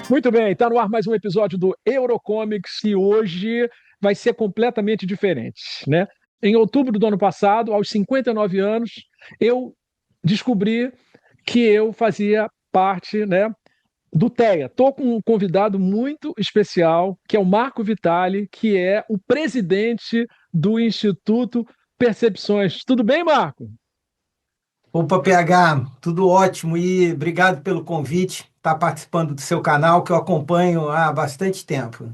Muito bem, está no ar mais um episódio do Eurocomics e hoje vai ser completamente diferente, né? Em outubro do ano passado, aos 59 anos, eu descobri que eu fazia parte, né, do TEA. Estou com um convidado muito especial, que é o Marco Vitali, que é o presidente do Instituto Percepções. Tudo bem, Marco? Opa, PH, tudo ótimo e obrigado pelo convite, estar participando do seu canal que eu acompanho há bastante tempo.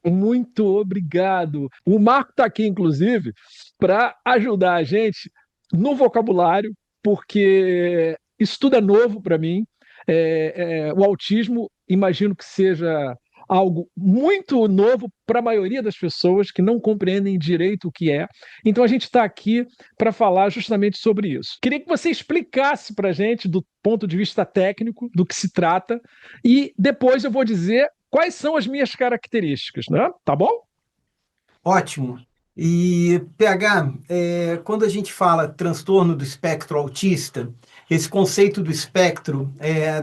Muito obrigado. O Marco está aqui, inclusive, para ajudar a gente no vocabulário, porque isso tudo é novo para mim. O autismo, imagino que seja algo muito novo para a maioria das pessoas que não compreendem direito o que é. Então, a gente está aqui para falar justamente sobre isso. Queria que você explicasse para a gente, do ponto de vista técnico, do que se trata, e depois eu vou dizer quais são as minhas características, né? Tá bom? Ótimo. E PH, quando a gente fala transtorno do espectro autista, esse conceito do espectro,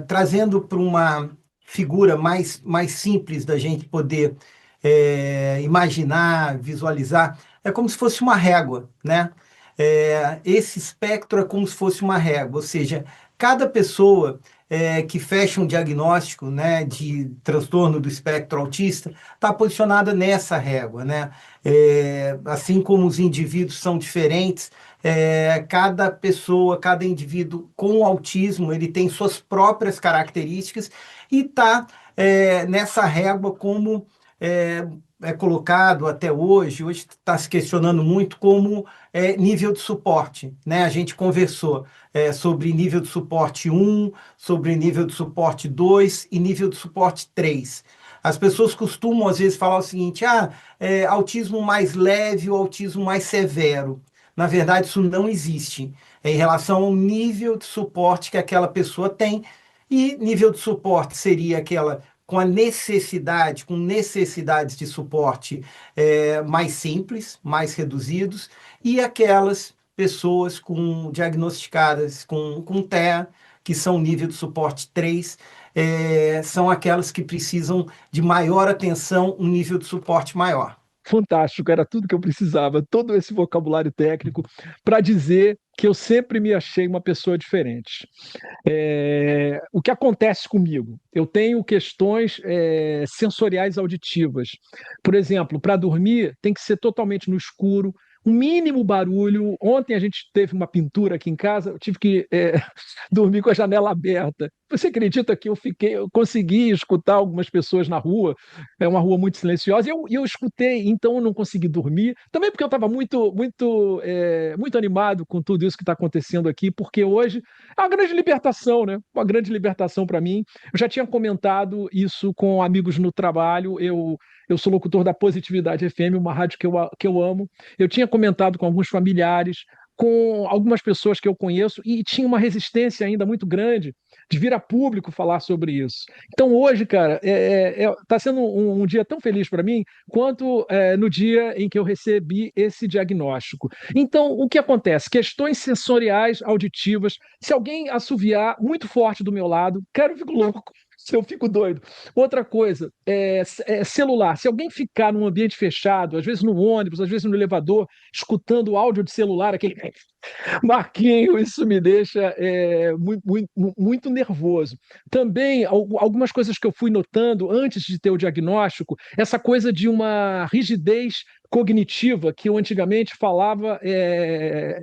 trazendo para uma figura mais simples da gente poder imaginar, visualizar, é como se fosse uma régua, né? Esse espectro é como se fosse uma régua, ou seja, cada pessoa que fecha um diagnóstico, né, de transtorno do espectro autista está posicionada nessa régua, né? Assim como os indivíduos são diferentes, cada pessoa, cada indivíduo com autismo, ele tem suas próprias características e está nessa régua como é, é colocado até hoje está se questionando muito como nível de suporte, né? A gente conversou sobre nível de suporte 1, sobre nível de suporte 2 e nível de suporte 3. As pessoas costumam, às vezes, falar o seguinte: autismo mais leve ou autismo mais severo. Na verdade, isso não existe. É em relação ao nível de suporte que aquela pessoa tem, e nível de suporte seria aquela com a necessidade, com necessidades de suporte mais simples, mais reduzidos, e aquelas pessoas diagnosticadas com TEA, que são nível de suporte 3, são aquelas que precisam de maior atenção, um nível de suporte maior. Fantástico, era tudo que eu precisava, todo esse vocabulário técnico para dizer que eu sempre me achei uma pessoa diferente. O que acontece comigo? Eu tenho questões sensoriais auditivas. Por exemplo, para dormir tem que ser totalmente no escuro, o mínimo barulho. Ontem a gente teve uma pintura aqui em casa, eu tive que dormir com a janela aberta. Você acredita que eu consegui escutar algumas pessoas na rua? É uma rua muito silenciosa, e eu escutei, então eu não consegui dormir. Também porque eu estava muito animado com tudo isso que está acontecendo aqui, porque hoje é uma grande libertação, né? Uma grande libertação para mim. Eu já tinha comentado isso com amigos no trabalho. Eu sou locutor da Positividade FM, uma rádio que eu amo. Eu tinha comentado com alguns familiares, com algumas pessoas que eu conheço, e tinha uma resistência ainda muito grande de vir a público falar sobre isso. Então, hoje, cara, está sendo um dia tão feliz para mim quanto no dia em que eu recebi esse diagnóstico. Então, o que acontece? Questões sensoriais, auditivas. Se alguém assoviar muito forte do meu lado, cara, eu fico louco. Se eu fico doido. Outra coisa, celular. Se alguém ficar num ambiente fechado, às vezes no ônibus, às vezes no elevador, escutando o áudio de celular, aquele Marquinho, isso me deixa muito nervoso. Também, algumas coisas que eu fui notando antes de ter o diagnóstico, essa coisa de uma rigidez cognitiva, que eu antigamente falava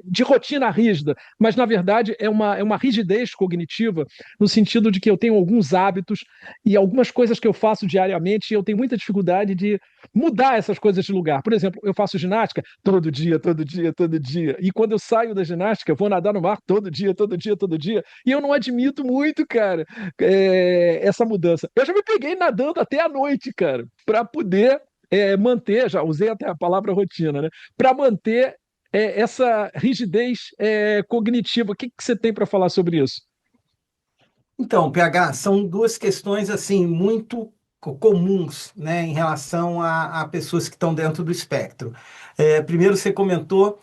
de rotina rígida, mas na verdade é uma rigidez cognitiva, no sentido de que eu tenho alguns hábitos e algumas coisas que eu faço diariamente, e eu tenho muita dificuldade de mudar essas coisas de lugar. Por exemplo, eu faço ginástica todo dia, todo dia, todo dia. E quando eu saio da ginástica, eu vou nadar no mar todo dia, todo dia, todo dia. E eu não admito muito, cara, essa mudança. Eu já me peguei nadando até a noite, cara, para poder manter, já usei até a palavra rotina, né? Para manter essa rigidez cognitiva. O que você tem para falar sobre isso? Então, PH, são duas questões assim muito comuns, né, em relação a pessoas que estão dentro do espectro. Primeiro, você comentou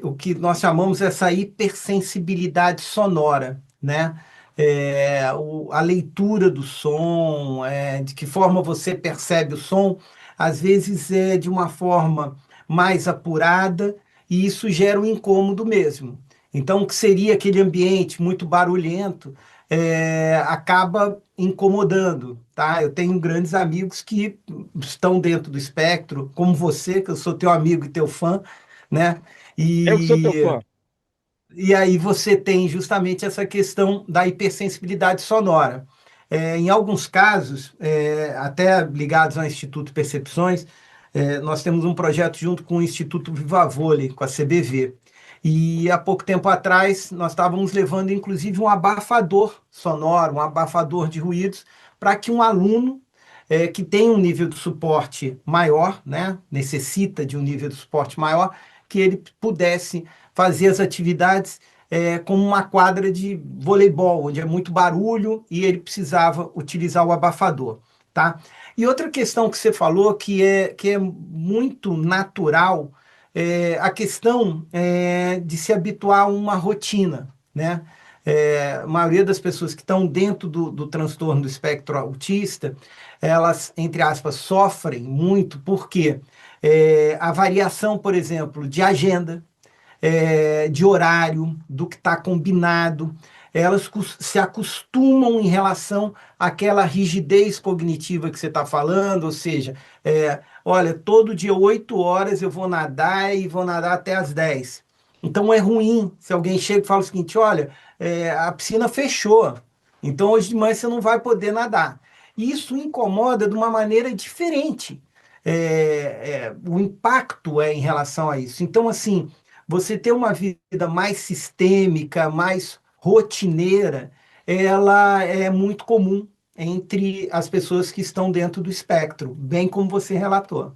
o que nós chamamos essa hipersensibilidade sonora, né? a leitura do som, de que forma você percebe o som, às vezes é de uma forma mais apurada, e isso gera um incômodo mesmo. Então, o que seria aquele ambiente muito barulhento, acaba incomodando, tá? Eu tenho grandes amigos que estão dentro do espectro, como você, que eu sou teu amigo e teu fã, né? Eu que sou teu E fã. e aí você tem justamente essa questão da hipersensibilidade sonora. Em alguns casos, até ligados ao Instituto Percepções, nós temos um projeto junto com o Instituto Viva Vôlei, com a CBV. E há pouco tempo atrás, nós estávamos levando, inclusive, um abafador sonoro, um abafador de ruídos, para que um aluno que tem um nível de suporte maior, né, necessita de um nível de suporte maior, que ele pudesse fazer as atividades como uma quadra de voleibol, onde é muito barulho e ele precisava utilizar o abafador, tá? E outra questão que você falou que é muito natural a questão de se habituar a uma rotina, né? A maioria das pessoas que estão dentro do transtorno do espectro autista, elas, entre aspas, sofrem muito porque a variação, por exemplo, de agenda, de horário, do que está combinado, elas se acostumam em relação àquela rigidez cognitiva que você está falando, ou seja, olha, todo dia 8 horas eu vou nadar e vou nadar até as 10. Então é ruim se alguém chega e fala o seguinte: olha, a piscina fechou, então hoje de manhã você não vai poder nadar. E isso incomoda de uma maneira diferente. O impacto é em relação a isso. Então, assim, você ter uma vida mais sistêmica, mais rotineira, ela é muito comum entre as pessoas que estão dentro do espectro, bem como você relatou.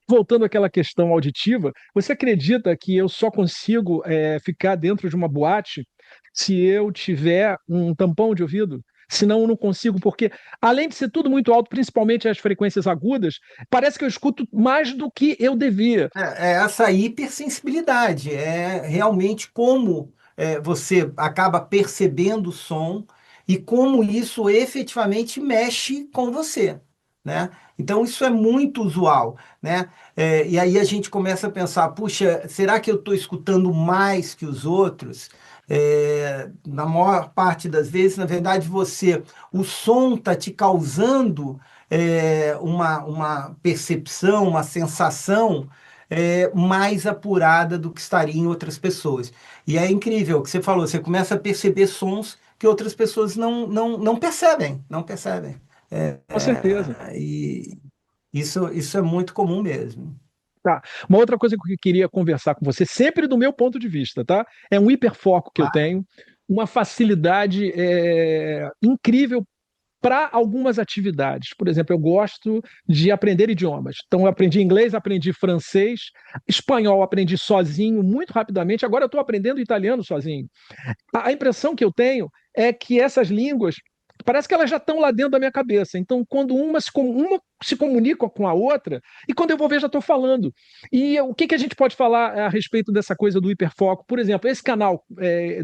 Voltando àquela questão auditiva, você acredita que eu só consigo ficar dentro de uma boate se eu tiver um tampão de ouvido? Senão eu não consigo, porque além de ser tudo muito alto, principalmente as frequências agudas, parece que eu escuto mais do que eu devia. É essa hipersensibilidade, é realmente como você acaba percebendo o som e como isso efetivamente mexe com você, né? Então isso é muito usual, né? E aí a gente começa a pensar, puxa, será que eu estou escutando mais que os outros? Na maior parte das vezes, na verdade, o som está te causando uma percepção, uma sensação mais apurada do que estaria em outras pessoas. E é incrível o que você falou, você começa a perceber sons que outras pessoas não percebem, não percebem. Com certeza. E isso é muito comum mesmo. Tá. Uma outra coisa que eu queria conversar com você, sempre do meu ponto de vista, tá? É um hiperfoco que eu Claro. tenho, uma facilidade incrível para algumas atividades. Por exemplo, eu gosto de aprender idiomas. Então, eu aprendi inglês, aprendi francês, espanhol, aprendi sozinho, muito rapidamente. Agora eu estou aprendendo italiano sozinho. A impressão que eu tenho é que essas línguas parece que elas já estão lá dentro da minha cabeça. Então, quando uma se comunica com a outra, e quando eu vou ver, já estou falando. E o que a gente pode falar a respeito dessa coisa do hiperfoco? Por exemplo, esse canal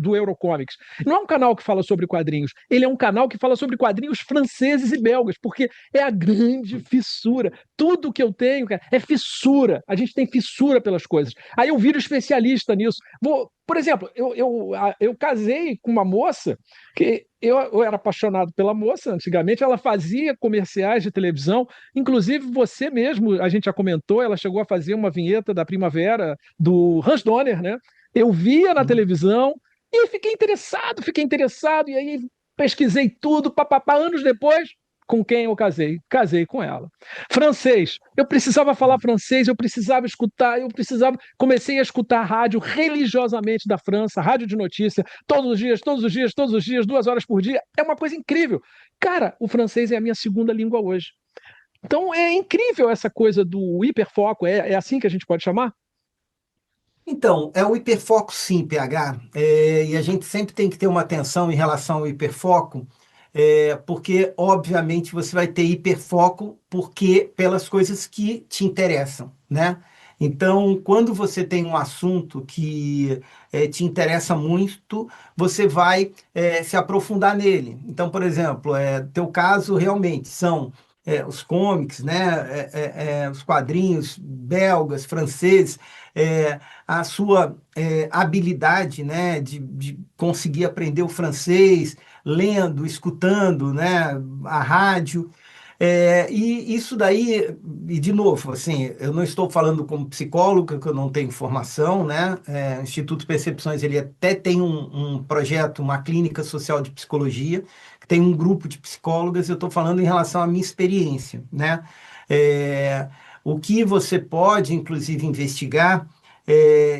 do Eurocomics não é um canal que fala sobre quadrinhos, ele é um canal que fala sobre quadrinhos franceses e belgas, porque é a grande fissura. Tudo que eu tenho, cara, é fissura. A gente tem fissura pelas coisas. Aí eu viro especialista nisso. Por exemplo, eu casei com uma moça que eu era apaixonado pela moça antigamente, ela fazia comerciais de televisão, inclusive você mesmo, a gente já comentou, ela chegou a fazer uma vinheta da Primavera do Hans Donner, né? Eu via na televisão e fiquei interessado, e aí pesquisei tudo, papapá, anos depois, com quem eu casei? Casei com ela. Francês, eu precisava falar francês, eu precisava escutar, comecei a escutar rádio religiosamente da França, rádio de notícia, todos os dias, todos os dias, todos os dias, 2 horas por dia, é uma coisa incrível. Cara, o francês é a minha segunda língua hoje. Então é incrível essa coisa do hiperfoco, é assim que a gente pode chamar? Então, é o hiperfoco sim, PH, e a gente sempre tem que ter uma atenção em relação ao hiperfoco, porque, obviamente, você vai ter hiperfoco porque pelas coisas que te interessam, né? Então, quando você tem um assunto que te interessa muito, você vai se aprofundar nele. Então, por exemplo, teu caso realmente são os comics, né? Os quadrinhos belgas, franceses, a sua habilidade, né? De conseguir aprender o francês, lendo, escutando, né? A rádio. E isso daí, e de novo, assim, eu não estou falando como psicólogo, que eu não tenho formação, né? O Instituto Percepções, ele até tem um projeto, uma clínica social de psicologia, que tem um grupo de psicólogas, eu estou falando em relação à minha experiência, né? É, o que você pode, inclusive, investigar,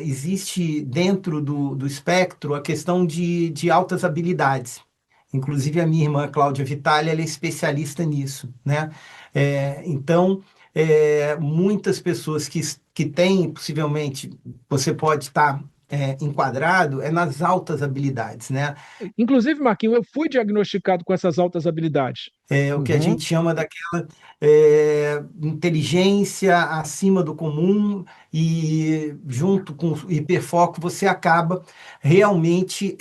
existe dentro do espectro a questão de altas habilidades. Inclusive, a minha irmã, Cláudia Vitale, ela é especialista nisso, né? Então, muitas pessoas que têm, possivelmente, você pode estar enquadrado, nas altas habilidades, né? Inclusive, Marquinhos, eu fui diagnosticado com essas altas habilidades. É o que a Uhum. gente chama daquela inteligência acima do comum e junto com o hiperfoco você acaba realmente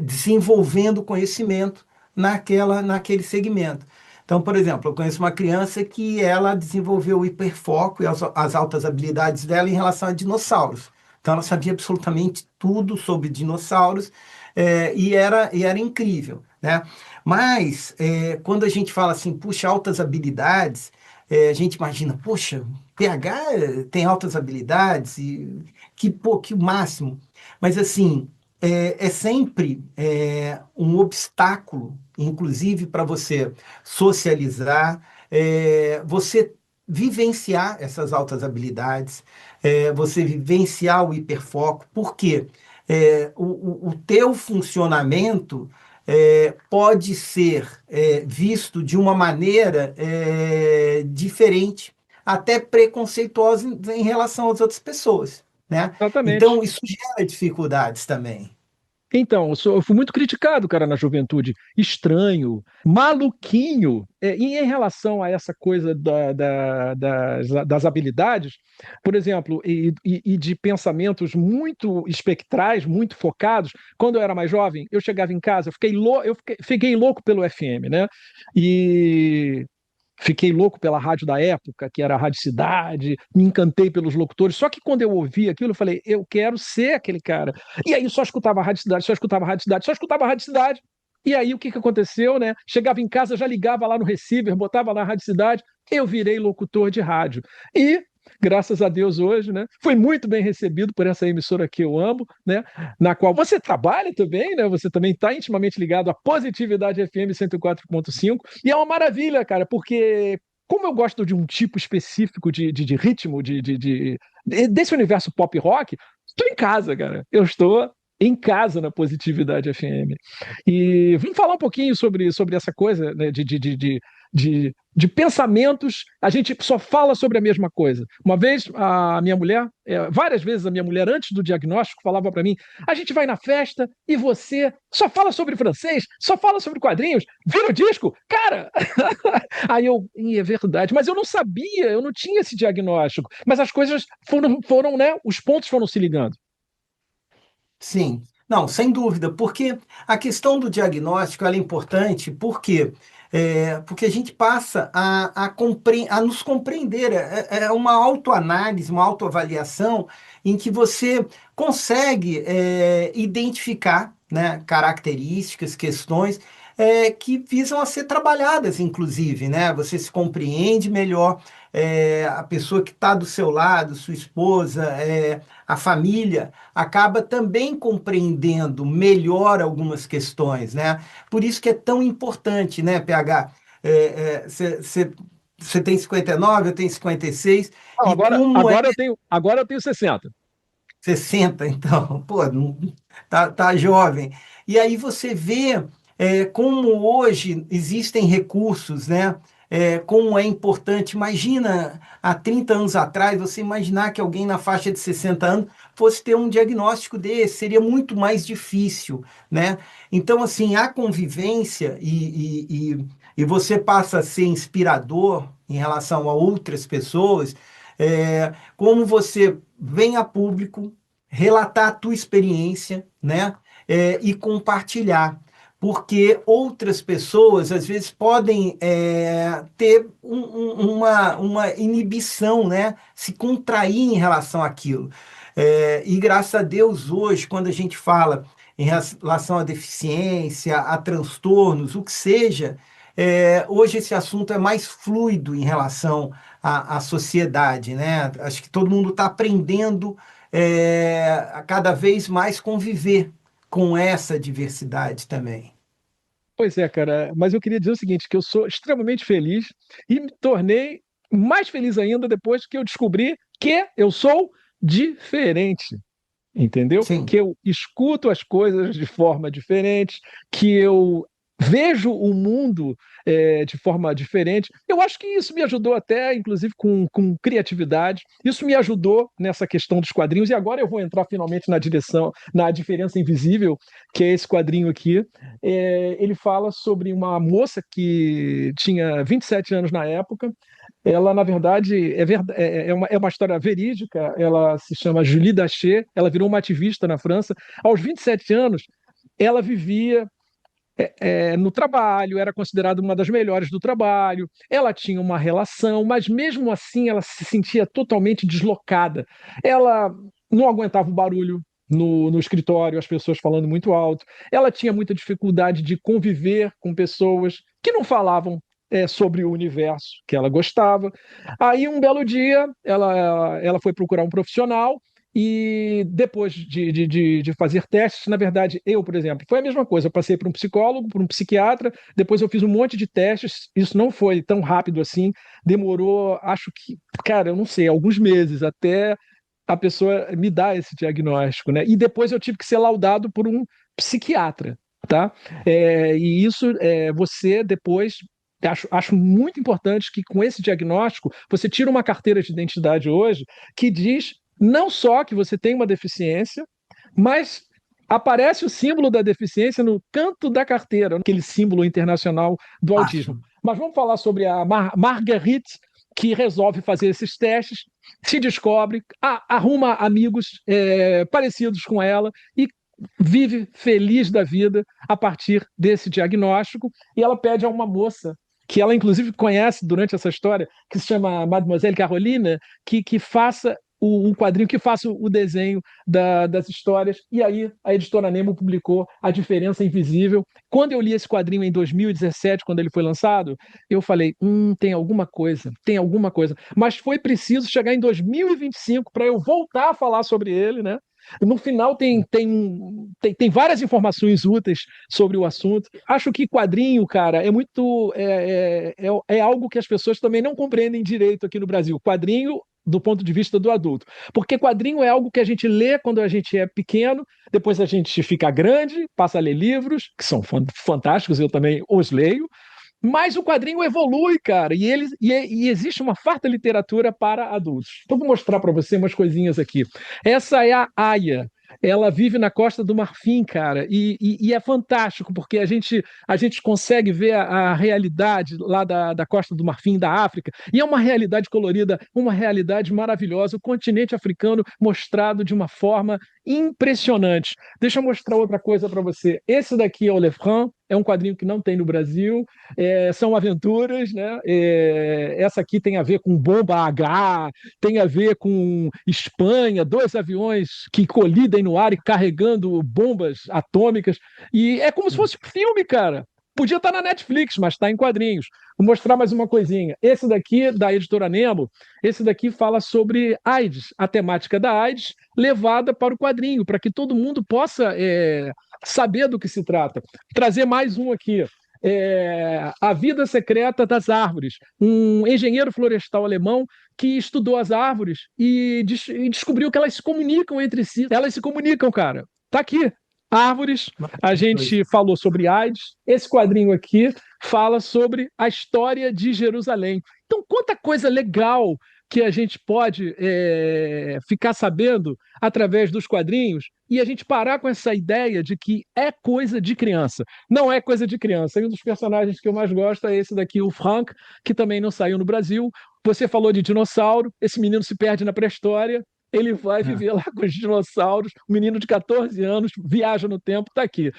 desenvolvendo conhecimento naquele segmento. Então, por exemplo, eu conheço uma criança que ela desenvolveu o hiperfoco e as altas habilidades dela em relação a dinossauros. Então, ela sabia absolutamente tudo sobre dinossauros, e era incrível, né? Mas, quando a gente fala assim, puxa, altas habilidades, a gente imagina, poxa, PH tem altas habilidades, e pô, que o máximo. Mas, assim, é sempre um obstáculo, inclusive para você socializar, você vivenciar essas altas habilidades, você vivenciar o hiperfoco, porque o teu funcionamento pode ser visto de uma maneira diferente, até preconceituosa em relação às outras pessoas, né? Exatamente. Então, isso gera dificuldades também. Então, eu fui muito criticado, cara, na juventude. Estranho, maluquinho. E em relação a essa coisa das habilidades, por exemplo, e de pensamentos muito espectrais, muito focados, quando eu era mais jovem, eu chegava em casa, fiquei louco pelo FM, né? E fiquei louco pela rádio da época, que era a Rádio Cidade, me encantei pelos locutores. Só que quando eu ouvi aquilo, eu falei, eu quero ser aquele cara. E aí só escutava a Rádio Cidade, só escutava a Rádio Cidade, só escutava a Rádio Cidade. E aí o que aconteceu, né? Chegava em casa, já ligava lá no receiver, botava lá a Rádio Cidade, eu virei locutor de rádio. E graças a Deus hoje, né? Fui muito bem recebido por essa emissora que eu amo, né? Na qual você trabalha também, né? Você também está intimamente ligado à Positividade FM 104.5 e é uma maravilha, cara, porque como eu gosto de um tipo específico de ritmo, desse universo pop rock, estou em casa, cara. Eu estou em casa na Positividade FM. E vamos falar um pouquinho sobre essa coisa, né, de pensamentos. A gente só fala sobre a mesma coisa. Uma vez, a minha mulher, várias vezes a minha mulher, antes do diagnóstico, falava para mim: a gente vai na festa e você só fala sobre francês, só fala sobre quadrinhos, vira o disco, cara! Aí é verdade, mas eu não sabia, eu não tinha esse diagnóstico. Mas as coisas foram, né? Os pontos foram se ligando. Sim, não, sem dúvida, porque a questão do diagnóstico ela é importante, porque a gente passa a nos compreender, é uma autoanálise, uma autoavaliação em que você consegue identificar, né, características, questões que visam a ser trabalhadas, inclusive, né? Você se compreende melhor, a pessoa que está do seu lado, sua esposa, a família acaba também compreendendo melhor algumas questões, né? Por isso que é tão importante, né, PH? Você tem 59, eu tenho 56, Não, e como agora eu tenho 60. 60, então, pô, tá jovem. E aí você vê como hoje existem recursos, né? Como é importante. Imagina, há 30 anos atrás, você imaginar que alguém na faixa de 60 anos fosse ter um diagnóstico desse, seria muito mais difícil, né? Então, assim, a convivência e você passa a ser inspirador em relação a outras pessoas, como você vem a público, relatar a tua experiência, né? E compartilhar. Porque outras pessoas, às vezes, podem ter uma inibição, né? Se contrair em relação àquilo. E graças a Deus, hoje, quando a gente fala em relação à deficiência, a transtornos, o que seja, hoje esse assunto é mais fluido em relação à sociedade, né? Acho que todo mundo está aprendendo a cada vez mais conviver com essa diversidade também. Pois é, cara, mas eu queria dizer o seguinte, que eu sou extremamente feliz e me tornei mais feliz ainda depois que eu descobri que eu sou diferente. Entendeu? Sim. Que eu escuto as coisas de forma diferente, que eu vejo o mundo de forma diferente. Eu acho que isso me ajudou até, inclusive, com criatividade. Isso me ajudou nessa questão dos quadrinhos. E agora eu vou entrar finalmente na direção, na Diferença Invisível, que é esse quadrinho aqui. Ele fala sobre uma moça que tinha 27 anos na época. Ela, na verdade, é uma história verídica. Ela se chama Julie Daché. Ela virou uma ativista na França. Aos 27 anos, ela vivia no trabalho, era considerada uma das melhores do trabalho. Ela tinha uma relação, mas mesmo assim ela se sentia totalmente deslocada. Ela não aguentava o barulho no escritório, as pessoas falando muito alto. Ela tinha muita dificuldade de conviver com pessoas que não falavam sobre o universo que ela gostava. Aí, um belo dia, ela foi procurar um profissional e depois de fazer testes, na verdade, eu, por exemplo, foi a mesma coisa. Eu passei por um psicólogo, por um psiquiatra, depois eu fiz um monte de testes. Isso não foi tão rápido assim, demorou, acho que, cara, eu não sei, alguns meses até a pessoa me dar esse diagnóstico, né? E depois eu tive que ser laudado por um psiquiatra, tá? E isso, você depois. Acho muito importante que com esse diagnóstico você tira uma carteira de identidade hoje que diz não só que você tem uma deficiência, mas aparece o símbolo da deficiência no canto da carteira, aquele símbolo internacional do autismo. Acho. Mas vamos falar sobre a Marguerite, que resolve fazer esses testes, se descobre, arruma amigos parecidos com ela e vive feliz da vida a partir desse diagnóstico. E ela pede a uma moça que ela inclusive conhece durante essa história, que se chama Mademoiselle Carolina, que faça o quadrinho, que faça o desenho das histórias. E aí a editora Nemo publicou A Diferença Invisível. Quando eu li esse quadrinho em 2017, quando ele foi lançado, eu falei, tem alguma coisa, tem alguma coisa. Mas foi preciso chegar em 2025 para eu voltar a falar sobre ele, né? No final tem várias informações úteis sobre o assunto. Acho que quadrinho, cara, é muito é algo que as pessoas também não compreendem direito aqui no Brasil. Quadrinho do ponto de vista do adulto. Porque quadrinho é algo que a gente lê quando a gente é pequeno, depois a gente fica grande, passa a ler livros, que são fantásticos, eu também os leio, mas o quadrinho evolui, cara, e existe uma farta literatura para adultos. Então, vou mostrar para você umas coisinhas aqui. Essa é a Aya. Ela vive na Costa do Marfim, cara, e é fantástico, porque a gente consegue ver a realidade lá da Costa do Marfim, da África, e é uma realidade colorida, uma realidade maravilhosa, o continente africano mostrado de uma forma impressionante. Deixa eu mostrar outra coisa para você. Esse daqui é o Lefran, é um quadrinho que não tem no Brasil, são aventuras, né? Essa aqui tem a ver com bomba H, tem a ver com Espanha, dois aviões que colidem no ar e carregando bombas atômicas. E é como se fosse um filme, cara. Podia estar na Netflix, mas está em quadrinhos. Vou mostrar mais uma coisinha. Esse daqui, da editora Nemo, esse daqui fala sobre AIDS, a temática da AIDS levada para o quadrinho, para que todo mundo possa saber do que se trata. Trazer mais um aqui. A Vida Secreta das Árvores, um engenheiro florestal alemão que estudou as árvores e descobriu que elas se comunicam entre si. Elas se comunicam, cara. Tá aqui. Árvores, a gente falou sobre AIDS. Esse quadrinho aqui fala sobre a história de Jerusalém. Então, quanta coisa legal que a gente pode ficar sabendo através dos quadrinhos e a gente parar com essa ideia de que é coisa de criança. Não é coisa de criança. E um dos personagens que eu mais gosto é esse daqui, o Frank, que também não saiu no Brasil. Você falou de dinossauro, esse menino se perde na pré-história, ele vai É. viver lá com os dinossauros, o menino de 14 anos, viaja no tempo, tá aqui.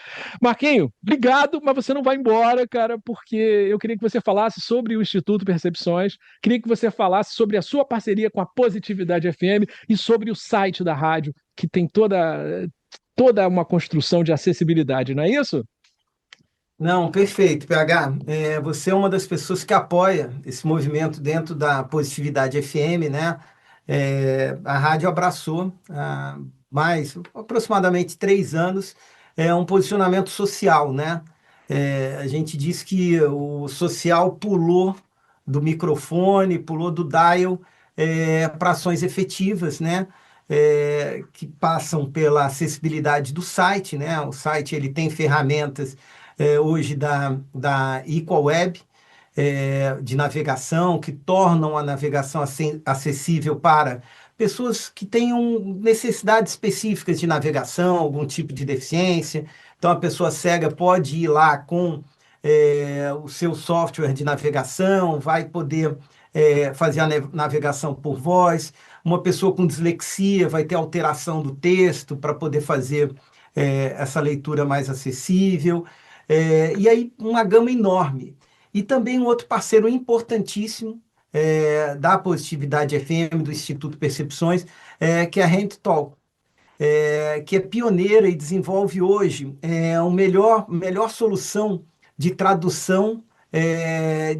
Marquinho, obrigado, mas você não vai embora, cara, porque eu queria que você falasse sobre o Instituto Percepções, queria que você falasse sobre a sua parceria com a Positividade FM e sobre o site da rádio, que tem toda uma construção de acessibilidade, não é isso? Não, perfeito, PH. Você é uma das pessoas que apoia esse movimento dentro da Positividade FM, né? A rádio abraçou há mais aproximadamente 3 anos um posicionamento social, né? A gente diz que o social pulou do microfone, pulou do dial para ações efetivas, né? Que passam pela acessibilidade do site, né? O site ele tem ferramentas hoje da Equal Web, de navegação, que tornam a navegação acessível para pessoas que tenham necessidades específicas de navegação, algum tipo de deficiência. Então, a pessoa cega pode ir lá com o seu software de navegação, vai poder fazer a navegação por voz. Uma pessoa com dislexia vai ter alteração do texto para poder fazer essa leitura mais acessível. E aí, uma gama enorme. E também um outro parceiro importantíssimo da Positividade FM, do Instituto Percepções, que é a HandTalk, que é pioneira e desenvolve hoje a melhor solução de tradução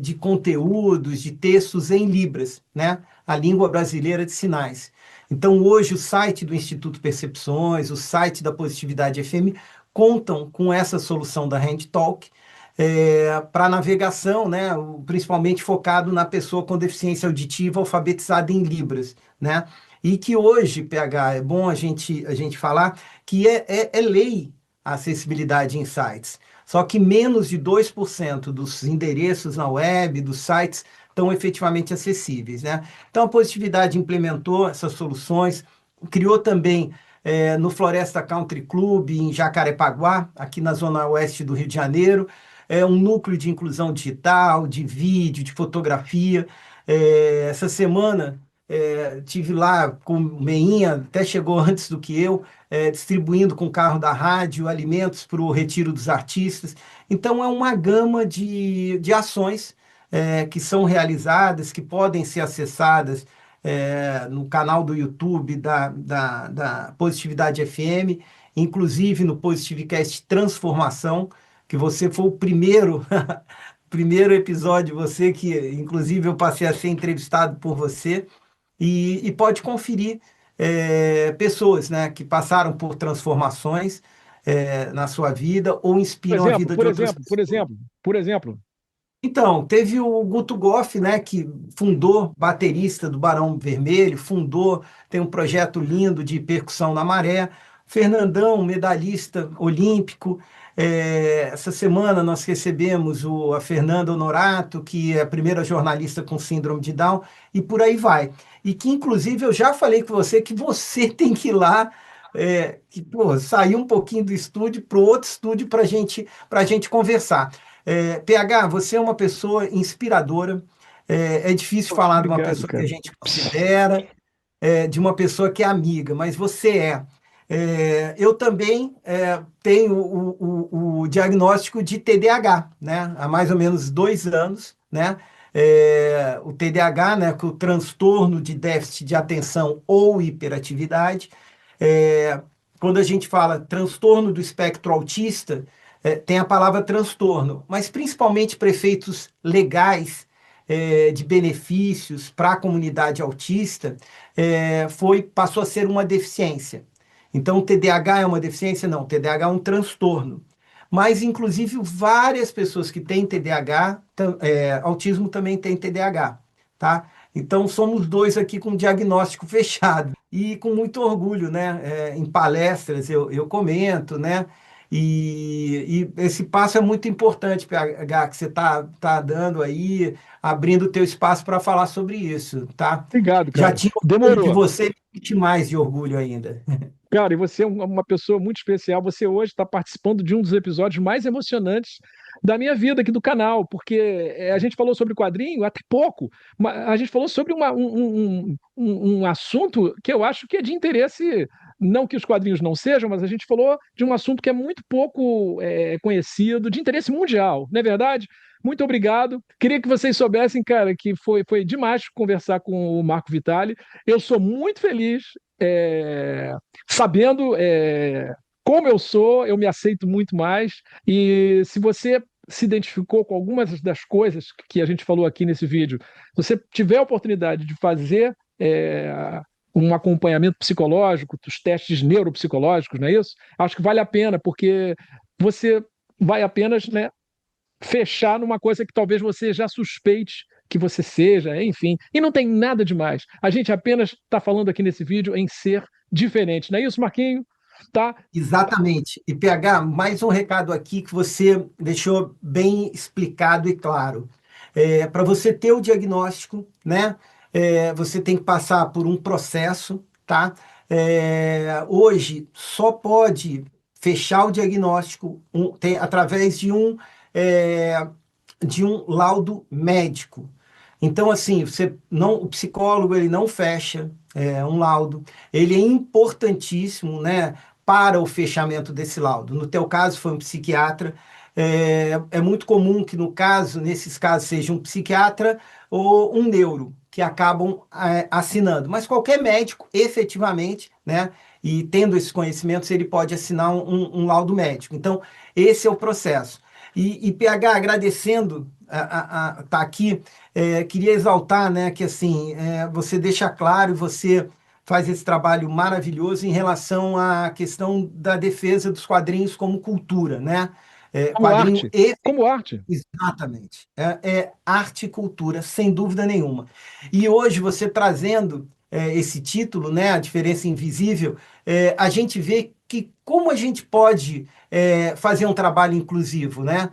de conteúdos, de textos em Libras, né? A língua brasileira de sinais. Então, hoje, o site do Instituto Percepções, o site da Positividade FM, contam com essa solução da HandTalk para navegação, né? Principalmente focado na pessoa com deficiência auditiva alfabetizada em Libras, né? E que hoje, PH, é bom a gente falar que é lei a acessibilidade em sites. Só que menos de 2% dos endereços na web, dos sites, estão efetivamente acessíveis, né? Então, a Positividade implementou essas soluções, criou também no Floresta Country Club, em Jacarepaguá, aqui na zona oeste do Rio de Janeiro, um núcleo de inclusão digital, de vídeo, de fotografia. Essa semana tive lá com o Meinha, até chegou antes do que eu, distribuindo com o carro da rádio alimentos para o Retiro dos Artistas. Então, é uma gama de ações que são realizadas, que podem ser acessadas no canal do YouTube da Positividade FM, inclusive no Positivecast Transformação, que você foi o primeiro, primeiro episódio, você que, inclusive, eu passei a ser entrevistado por você, e pode conferir pessoas, né, que passaram por transformações na sua vida ou Por inspiram a exemplo, vida de por outras exemplo, por pessoas. exemplo, por exemplo. Então, teve o Guto Goff, né, que fundou, baterista do Barão Vermelho, tem um projeto lindo de percussão na maré. Fernandão, medalhista olímpico. Essa semana nós recebemos a Fernanda Honorato, que é a primeira jornalista com síndrome de Down, e por aí vai. E que, inclusive, eu já falei com você que você tem que ir lá, sair um pouquinho do estúdio para o outro estúdio para gente conversar. PH, você é uma pessoa inspiradora. É difícil falar de uma Obrigado, pessoa que a cara. gente considera, de uma pessoa que é amiga, mas você é. Eu também tenho o diagnóstico de TDAH, né? Há mais ou menos 2 anos, né? O TDAH, né? Que é o transtorno de déficit de atenção ou hiperatividade. É, Quando a gente fala transtorno do espectro autista, tem a palavra transtorno, mas principalmente para efeitos legais, de benefícios para a comunidade autista, passou a ser uma deficiência. Então, o TDAH é uma deficiência? Não, o TDAH é um transtorno. Mas, inclusive, várias pessoas que têm TDAH, autismo também tem TDAH, tá? Então, somos dois aqui com diagnóstico fechado. E com muito orgulho, né? Em palestras eu comento, né? E esse passo é muito importante, PH, que você tá dando aí, abrindo o teu espaço para falar sobre isso, tá? Obrigado, Já cara. tinha orgulho de Demorou. você, me senti mais de orgulho ainda. Cara, e você é uma pessoa muito especial. Você hoje está participando de um dos episódios mais emocionantes da minha vida aqui do canal, porque a gente falou sobre quadrinho até pouco, mas a gente falou sobre um assunto que eu acho que é de interesse, não que os quadrinhos não sejam, mas a gente falou de um assunto que é muito pouco conhecido, de interesse mundial, não é verdade? Muito obrigado. Queria que vocês soubessem, cara, que foi demais conversar com o Marco Vitali. Eu sou muito feliz. Sabendo como eu sou, eu me aceito muito mais. E se você se identificou com algumas das coisas que a gente falou aqui nesse vídeo, se você tiver a oportunidade de fazer um acompanhamento psicológico, dos testes neuropsicológicos, não é isso? Acho que vale a pena, porque você vai apenas, né, fechar numa coisa que talvez você já suspeite que você seja, enfim. E não tem nada demais. A gente apenas está falando aqui nesse vídeo em ser diferente. Não é isso, Marquinho? Tá? Exatamente. E PH, mais um recado aqui que você deixou bem explicado e claro. Para você ter o diagnóstico, né? Você tem que passar por um processo, tá? Hoje só pode fechar o diagnóstico através é, de um laudo médico. Então, assim, você não, o psicólogo ele não fecha um laudo. Ele é importantíssimo, né, para o fechamento desse laudo. No teu caso, foi um psiquiatra. É muito comum que, no caso, nesses casos, seja um psiquiatra ou um neuro que acabam assinando. Mas qualquer médico, efetivamente, né, e tendo esses conhecimentos, ele pode assinar um laudo médico. Então, esse é o processo. E PH, agradecendo tá aqui, queria exaltar, né, que assim, você deixa claro e você faz esse trabalho maravilhoso em relação à questão da defesa dos quadrinhos como cultura, né? Como Quadrinho arte. e Como arte. exatamente. É arte e cultura, sem dúvida nenhuma. E hoje você trazendo esse título, né, A Diferença Invisível, a gente vê que como a gente pode fazer um trabalho inclusivo, né?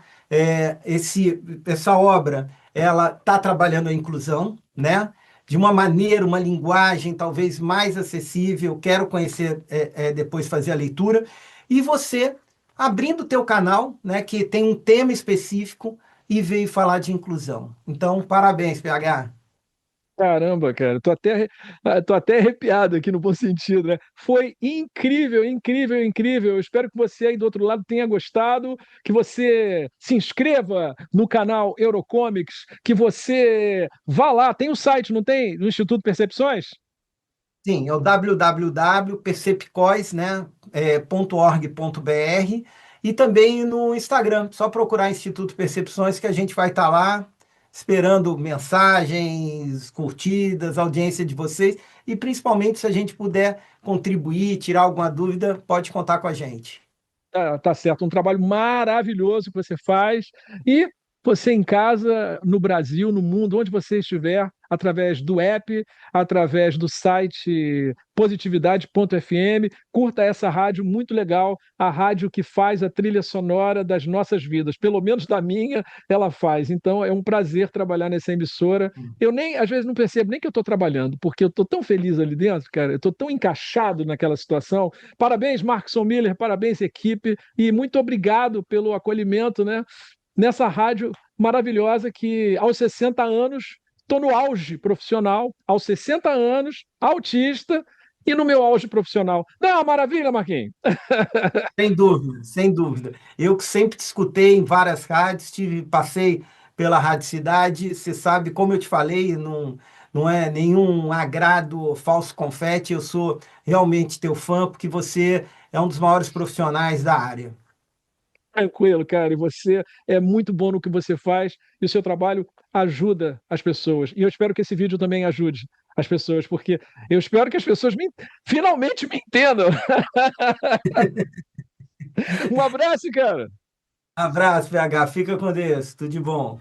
Essa obra, ela está trabalhando a inclusão, né? De uma maneira, uma linguagem talvez mais acessível. Quero conhecer, depois fazer a leitura. E você abrindo o teu canal, né, que tem um tema específico e veio falar de inclusão. Então, parabéns, PH. Caramba, cara, tô até arrepiado aqui no bom sentido, né? Foi incrível, incrível, incrível. Eu espero que você aí do outro lado tenha gostado, que você se inscreva no canal Eurocomics, que você vá lá, tem o site, não tem? Do Instituto Percepções? Sim, é o www.percepcois, né, .org.br e também no Instagram, só procurar Instituto Percepções que a gente vai estar lá esperando mensagens, curtidas, audiência de vocês e principalmente se a gente puder contribuir, tirar alguma dúvida, pode contar com a gente. Tá certo, um trabalho maravilhoso que você faz. E você em casa, no Brasil, no mundo, onde você estiver, através do app, através do site positividade.fm, curta essa rádio muito legal, a rádio que faz a trilha sonora das nossas vidas, pelo menos da minha, ela faz. Então é um prazer trabalhar nessa emissora. Eu nem, às vezes, não percebo nem que eu estou trabalhando, porque eu estou tão feliz ali dentro, cara, eu estou tão encaixado naquela situação. Parabéns, Markson Miller, parabéns, equipe, e muito obrigado pelo acolhimento, né, nessa rádio maravilhosa que, aos 60 anos, estou no auge profissional, aos 60 anos, autista, e no meu auge profissional. Não é uma maravilha, Marquinhos? Sem dúvida, sem dúvida. Eu que sempre te escutei em várias rádios, passei pela Rádio Cidade, você sabe, como eu te falei, não é nenhum agrado falso confete, eu sou realmente teu fã, porque você é um dos maiores profissionais da área. Tranquilo, cara. E você é muito bom no que você faz e o seu trabalho ajuda as pessoas. E eu espero que esse vídeo também ajude as pessoas, porque eu espero que as pessoas finalmente me entendam. Um abraço, cara. Abraço, PH, fica com Deus, tudo de bom.